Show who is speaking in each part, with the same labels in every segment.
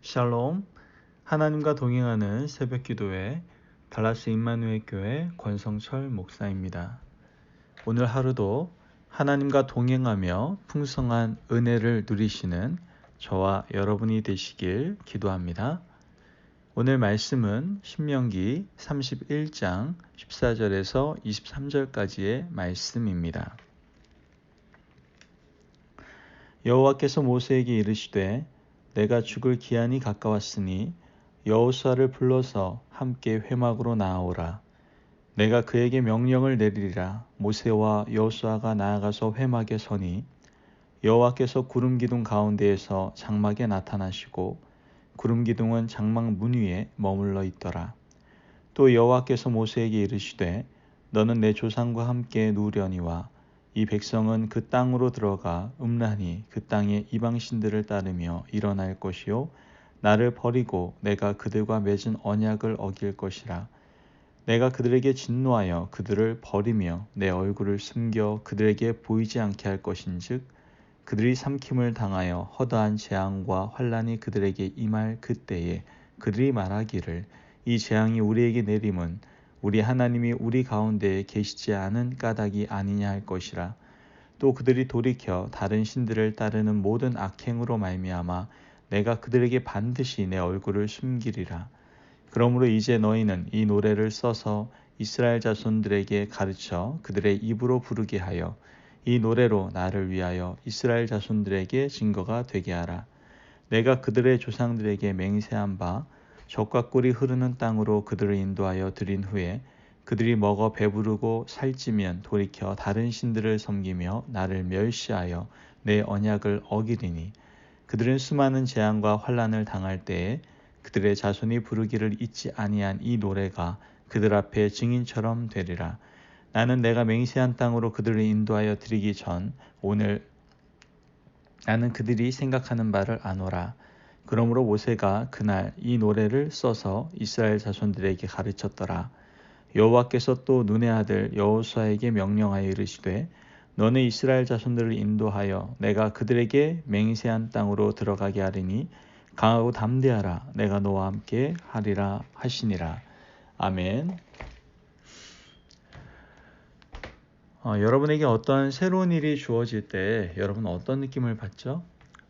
Speaker 1: 샬롬, 하나님과 동행하는 새벽기도회 달라스 임마누엘 교회 권성철 목사입니다. 오늘 하루도 하나님과 동행하며 풍성한 은혜를 누리시는 저와 여러분이 되시길 기도합니다. 오늘 말씀은 신명기 31장 14절에서 23절까지의 말씀입니다. 여호와께서 모세에게 이르시되 내가 죽을 기한이 가까웠으니 여호수아를 불러서 함께 회막으로 나아오라. 내가 그에게 명령을 내리리라. 모세와 여호수아가 나아가서 회막에 서니 여호와께서 구름 기둥 가운데에서 장막에 나타나시고 구름 기둥은 장막 문 위에 머물러 있더라. 또 여호와께서 모세에게 이르시되 너는 내 조상과 함께 누우려니와 이 백성은 그 땅으로 들어가 음란히 그 땅의 이방신들을 따르며 일어날 것이요 나를 버리고 내가 그들과 맺은 언약을 어길 것이라. 내가 그들에게 진노하여 그들을 버리며 내 얼굴을 숨겨 그들에게 보이지 않게 할 것인즉 그들이 삼킴을 당하여 허다한 재앙과 환난이 그들에게 임할 그때에 그들이 말하기를 이 재앙이 우리에게 내림은 우리 하나님이 우리 가운데에 계시지 않은 까닭이 아니냐 할 것이라. 또 그들이 돌이켜 다른 신들을 따르는 모든 악행으로 말미암아 내가 그들에게 반드시 내 얼굴을 숨기리라. 그러므로 이제 너희는 이 노래를 써서 이스라엘 자손들에게 가르쳐 그들의 입으로 부르게 하여 이 노래로 나를 위하여 이스라엘 자손들에게 증거가 되게 하라. 내가 그들의 조상들에게 맹세한 바 젖과 꿀이 흐르는 땅으로 그들을 인도하여 들인 후에 그들이 먹어 배부르고 살찌면 돌이켜 다른 신들을 섬기며 나를 멸시하여 내 언약을 어기리니 그들은 수많은 재앙과 환난을 당할 때에 그들의 자손이 부르기를 잊지 아니한 이 노래가 그들 앞에 증인처럼 되리라. 나는 내가 맹세한 땅으로 그들을 인도하여 드리기 전 오늘 나는 그들이 생각하는 바를 아노라. 그러므로 모세가 그날 이 노래를 써서 이스라엘 자손들에게 가르쳤더라. 여호와께서 또 눈의 아들 여호수아에게 명령하여 이르시되 너는 이스라엘 자손들을 인도하여 내가 그들에게 맹세한 땅으로 들어가게 하리니 강하고 담대하라. 내가 너와 함께 하리라 하시니라. 아멘. 여러분에게 어떤 새로운 일이 주어질 때 여러분은 어떤 느낌을 받죠?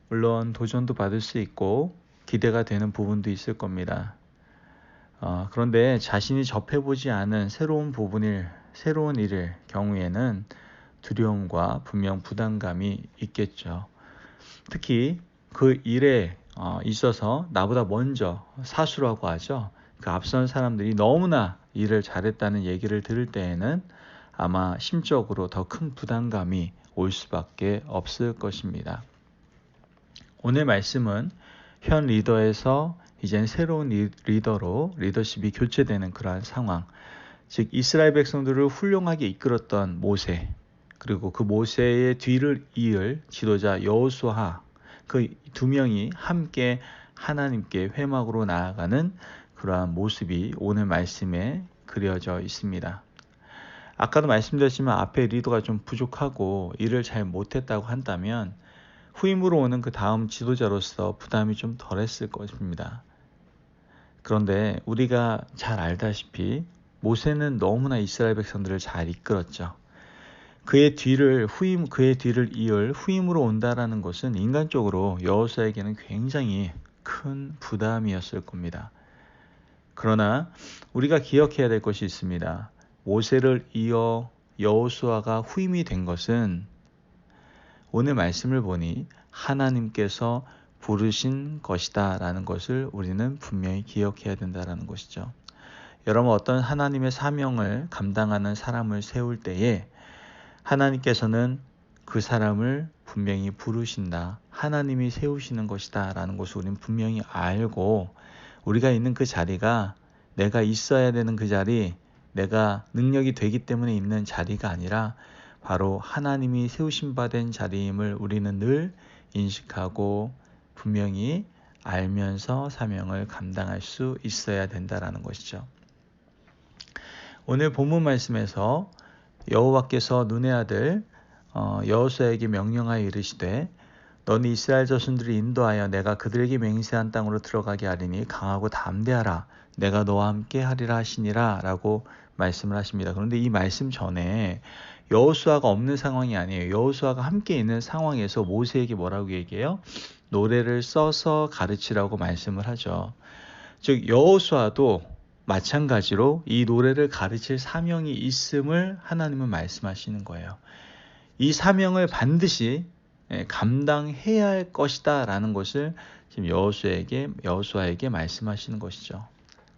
Speaker 1: 물론 도전도 받을 수 있고 기대가 되는 부분도 있을 겁니다. 그런데 자신이 접해보지 않은 새로운 일일 경우에는 두려움과 분명 부담감이 있겠죠. 특히 그 일에 있어서 나보다 먼저 사수라고 하죠. 그 앞선 사람들이 너무나 일을 잘했다는 얘기를 들을 때에는 아마 심적으로 더 큰 부담감이 올 수밖에 없을 것입니다. 오늘 말씀은 현 리더에서 이젠 새로운 리더로 리더십이 교체되는 그러한 상황, 즉 이스라엘 백성들을 훌륭하게 이끌었던 모세, 그리고 그 모세의 뒤를 이을 지도자 여호수아, 그 두 명이 함께 하나님께 회막으로 나아가는 그러한 모습이 오늘 말씀에 그려져 있습니다. 아까도 말씀드렸지만 앞에 리더가 좀 부족하고 일을 잘 못했다고 한다면 후임으로 오는 그 다음 지도자로서 부담이 좀 덜했을 것입니다. 그런데 우리가 잘 알다시피 모세는 너무나 이스라엘 백성들을 잘 이끌었죠. 그의 뒤를 이을 후임으로 온다라는 것은 인간적으로 여호수아에게는 굉장히 큰 부담이었을 겁니다. 그러나 우리가 기억해야 될 것이 있습니다. 모세를 이어 여호수아가 후임이 된 것은 오늘 말씀을 보니 하나님께서 부르신 것이다 라는 것을 우리는 분명히 기억해야 된다는 것이죠. 여러분, 어떤 하나님의 사명을 감당하는 사람을 세울 때에 하나님께서는 그 사람을 분명히 부르신다, 하나님이 세우시는 것이다 라는 것을 우리는 분명히 알고, 우리가 있는 그 자리가 내가 있어야 되는 그 자리, 내가 능력이 되기 때문에 있는 자리가 아니라 바로 하나님이 세우신 바 된 자리임을 우리는 늘 인식하고 분명히 알면서 사명을 감당할 수 있어야 된다라는 것이죠. 오늘 본문 말씀에서 여호와께서 눈의 아들 여호수아에게 명령하여 이르시되 너는 이스라엘 자손들을 인도하여 내가 그들에게 맹세한 땅으로 들어가게 하리니 강하고 담대하라. 내가 너와 함께 하리라 하시니라 라고 말씀을 하십니다. 그런데 이 말씀 전에 여호수아가 없는 상황이 아니에요. 여호수아가 함께 있는 상황에서 모세에게 뭐라고 얘기해요? 노래를 써서 가르치라고 말씀을 하죠. 즉 여호수아도 마찬가지로 이 노래를 가르칠 사명이 있음을 하나님은 말씀하시는 거예요. 이 사명을 반드시 감당해야 할 것이다 라는 것을 지금 여호수아에게 말씀하시는 것이죠.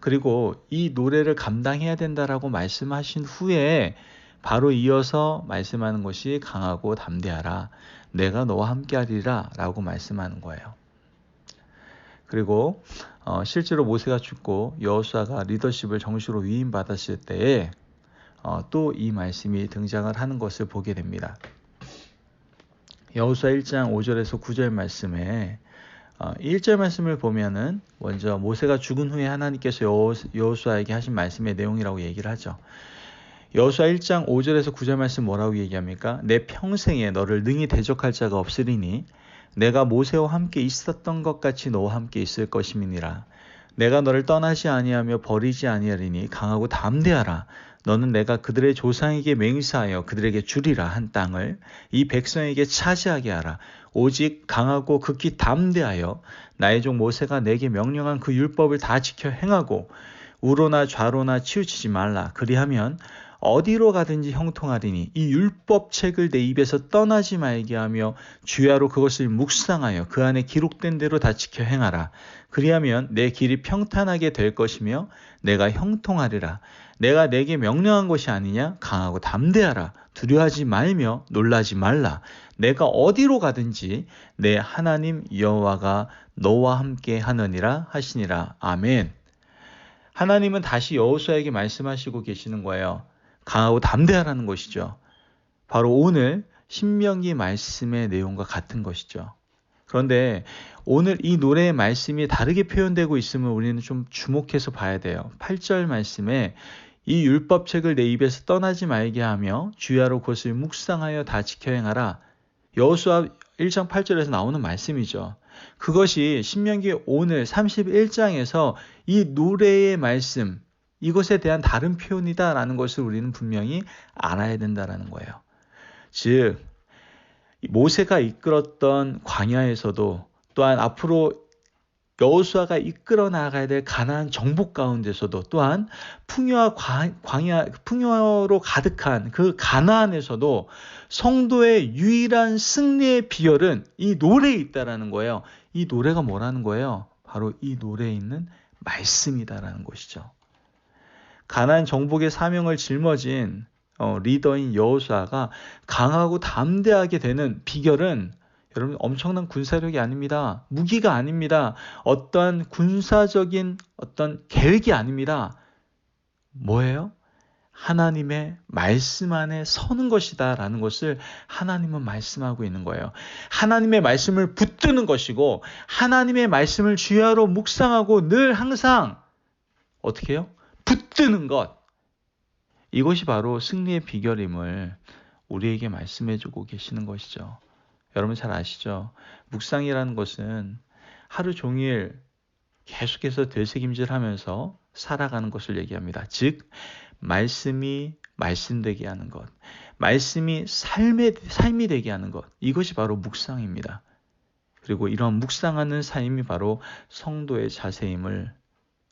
Speaker 1: 그리고 이 노래를 감당해야 된다라고 말씀하신 후에 바로 이어서 말씀하는 것이 강하고 담대하라. 내가 너와 함께하리라 라고 말씀하는 거예요. 그리고 실제로 모세가 죽고 여호수아가 리더십을 정식으로 위임받았을 때에 또 이 말씀이 등장을 하는 것을 보게 됩니다. 여호수아 1장 5절에서 9절 말씀에 1절 말씀을 보면은 먼저 모세가 죽은 후에 하나님께서 여호수아에게 하신 말씀의 내용이라고 얘기를 하죠. 여호수아 1장 5절에서 9절 말씀 뭐라고 얘기합니까? 내 평생에 너를 능히 대적할 자가 없으리니 내가 모세와 함께 있었던 것 같이 너와 함께 있을 것임이니라. 내가 너를 떠나지 아니하며 버리지 아니하리니 강하고 담대하라. 너는 내가 그들의 조상에게 맹세하여 그들에게 주리라 한 땅을 이 백성에게 차지하게 하라. 오직 강하고 극히 담대하여 나의 종 모세가 내게 명령한 그 율법을 다 지켜 행하고 우로나 좌로나 치우치지 말라. 그리하면 어디로 가든지 형통하리니 이 율법책을 내 입에서 떠나지 말게 하며 주야로 그것을 묵상하여 그 안에 기록된 대로 다 지켜 행하라. 그리하면 내 길이 평탄하게 될 것이며 내가 형통하리라. 내가 내게 명령한 것이 아니냐? 강하고 담대하라. 두려워하지 말며 놀라지 말라. 내가 어디로 가든지 내 하나님 여호와가 너와 함께 하느니라 하시니라. 아멘. 하나님은 다시 여호수아에게 말씀하시고 계시는 거예요. 강하고 담대하라는 것이죠. 바로 오늘 신명기 말씀의 내용과 같은 것이죠. 그런데 오늘 이 노래의 말씀이 다르게 표현되고 있음을 우리는 좀 주목해서 봐야 돼요. 8절 말씀에 이 율법책을 내 입에서 떠나지 말게 하며 주야로 그것을 묵상하여 다 지켜 행하라. 여호수아 1장 8절에서 나오는 말씀이죠. 그것이 신명기 오늘 31장에서 이 노래의 말씀, 이것에 대한 다른 표현이다라는 것을 우리는 분명히 알아야 된다는 거예요. 즉 모세가 이끌었던 광야에서도 또한 앞으로 여호수아가 이끌어 나가야 될 가나안 정복 가운데서도 또한 풍요와 풍요로 가득한 그 가나안에서도 성도의 유일한 승리의 비결은 이 노래에 있다라는 거예요. 이 노래가 뭐라는 거예요? 바로 이 노래에 있는 말씀이다라는 것이죠. 가나안 정복의 사명을 짊어진 리더인 여호수아가 강하고 담대하게 되는 비결은 여러분 엄청난 군사력이 아닙니다. 무기가 아닙니다. 어떠한 군사적인 어떤 계획이 아닙니다. 뭐예요? 하나님의 말씀 안에 서는 것이다 라는 것을 하나님은 말씀하고 있는 거예요. 하나님의 말씀을 붙드는 것이고 하나님의 말씀을 주야로 묵상하고 늘 항상 어떻게 해요? 붙드는 것. 이것이 바로 승리의 비결임을 우리에게 말씀해주고 계시는 것이죠. 여러분 잘 아시죠? 묵상이라는 것은 하루 종일 계속해서 되새김질하면서 살아가는 것을 얘기합니다. 즉 말씀이 말씀되게 하는 것, 말씀이 삶이 되게 하는 것, 이것이 바로 묵상입니다. 그리고 이런 묵상하는 삶이 바로 성도의 자세임을,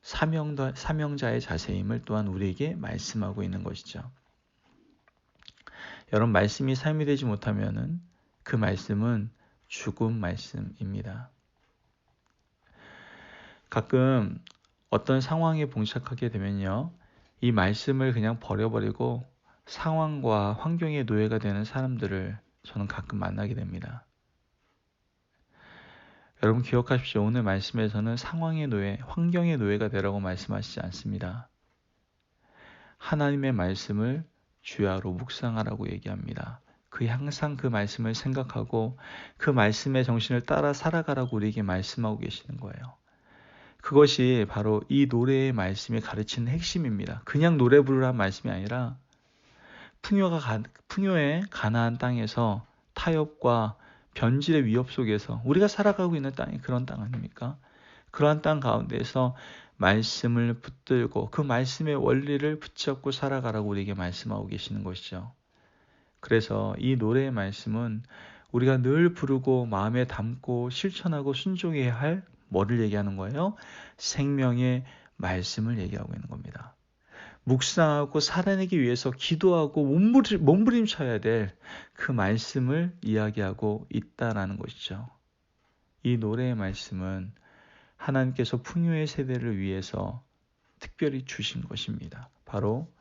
Speaker 1: 사명자의 자세임을 또한 우리에게 말씀하고 있는 것이죠. 여러분 말씀이 삶이 되지 못하면은 그 말씀은 죽은 말씀입니다. 가끔 어떤 상황에 봉착하게 되면요, 이 말씀을 그냥 버려버리고 상황과 환경의 노예가 되는 사람들을 저는 가끔 만나게 됩니다. 여러분 기억하십시오. 오늘 말씀에서는 상황의 노예, 환경의 노예가 되라고 말씀하시지 않습니다. 하나님의 말씀을 주야로 묵상하라고 얘기합니다. 항상 그 말씀을 생각하고 그 말씀의 정신을 따라 살아가라고 우리에게 말씀하고 계시는 거예요. 그것이 바로 이 노래의 말씀이 가르치는 핵심입니다. 그냥 노래 부르라는 말씀이 아니라 풍요의 가나안 땅에서 타협과 변질의 위협 속에서 우리가 살아가고 있는 땅이 그런 땅 아닙니까? 그러한 땅 가운데서 말씀을 붙들고 그 말씀의 원리를 붙잡고 살아가라고 우리에게 말씀하고 계시는 것이죠. 그래서 이 노래의 말씀은 우리가 늘 부르고 마음에 담고 실천하고 순종해야 할 뭐를 얘기하는 거예요? 생명의 말씀을 얘기하고 있는 겁니다. 묵상하고 살아내기 위해서 기도하고 몸부림쳐야 될 그 말씀을 이야기하고 있다라는 것이죠. 이 노래의 말씀은 하나님께서 풍요의 세대를 위해서 특별히 주신 것입니다. 바로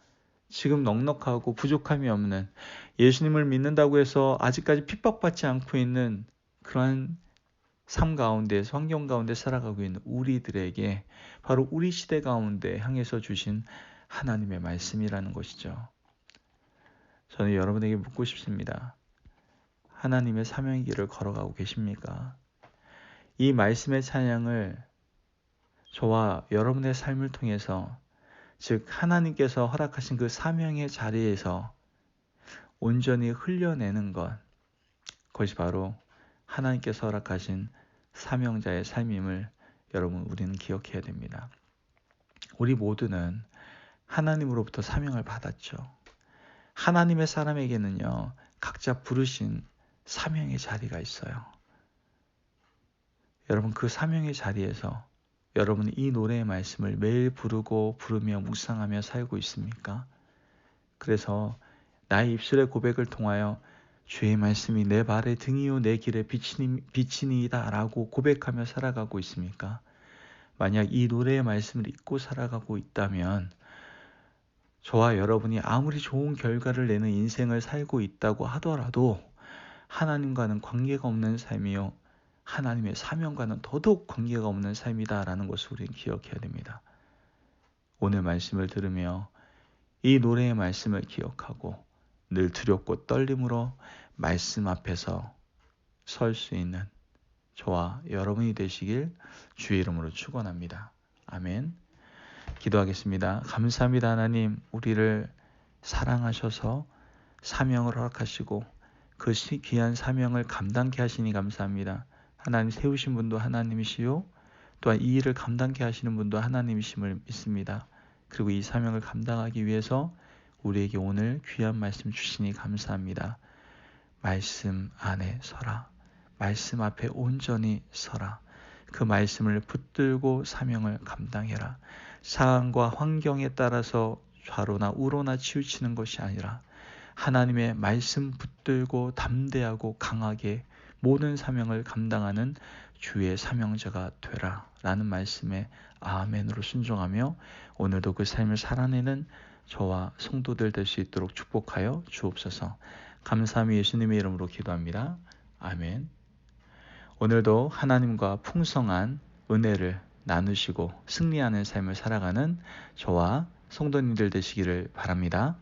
Speaker 1: 지금 넉넉하고 부족함이 없는, 예수님을 믿는다고 해서 아직까지 핍박받지 않고 있는 그러한 삶 가운데, 환경 가운데 살아가고 있는 우리들에게 바로 우리 시대 가운데 향해서 주신 하나님의 말씀이라는 것이죠. 저는 여러분에게 묻고 싶습니다. 하나님의 사명의 길을 걸어가고 계십니까? 이 말씀의 찬양을 저와 여러분의 삶을 통해서, 즉 하나님께서 허락하신 그 사명의 자리에서 온전히 흘려내는 것, 그것이 바로 하나님께서 허락하신 사명자의 삶임을 여러분 우리는 기억해야 됩니다. 우리 모두는 하나님으로부터 사명을 받았죠. 하나님의 사람에게는요, 각자 부르신 사명의 자리가 있어요. 여러분 그 사명의 자리에서 여러분 이 노래의 말씀을 매일 부르고 부르며 묵상하며 살고 있습니까? 그래서 나의 입술의 고백을 통하여 주의 말씀이 내 발의 등이요 내 길에 빛이니이다 라고 고백하며 살아가고 있습니까? 만약 이 노래의 말씀을 잊고 살아가고 있다면 저와 여러분이 아무리 좋은 결과를 내는 인생을 살고 있다고 하더라도 하나님과는 관계가 없는 삶이요, 하나님의 사명과는 더더욱 관계가 없는 삶이다라는 것을 우리는 기억해야 됩니다. 오늘 말씀을 들으며 이 노래의 말씀을 기억하고 늘 두렵고 떨림으로 말씀 앞에서 설 수 있는 저와 여러분이 되시길 주의 이름으로 축원합니다. 아멘. 기도하겠습니다. 감사합니다. 하나님, 우리를 사랑하셔서 사명을 허락하시고 그 귀한 사명을 감당케 하시니 감사합니다. 하나님 세우신 분도 하나님이시요, 또한 이 일을 감당케 하시는 분도 하나님이심을 믿습니다. 그리고 이 사명을 감당하기 위해서 우리에게 오늘 귀한 말씀 주시니 감사합니다. 말씀 안에 서라. 말씀 앞에 온전히 서라. 그 말씀을 붙들고 사명을 감당해라. 상황과 환경에 따라서 좌로나 우로나 치우치는 것이 아니라 하나님의 말씀 붙들고 담대하고 강하게 모든 사명을 감당하는 주의 사명자가 되라 라는 말씀에 아멘으로 순종하며 오늘도 그 삶을 살아내는 저와 성도들 될 수 있도록 축복하여 주옵소서. 감사함이 예수님의 이름으로 기도합니다. 아멘. 오늘도 하나님과 풍성한 은혜를 나누시고 승리하는 삶을 살아가는 저와 성도님들 되시기를 바랍니다.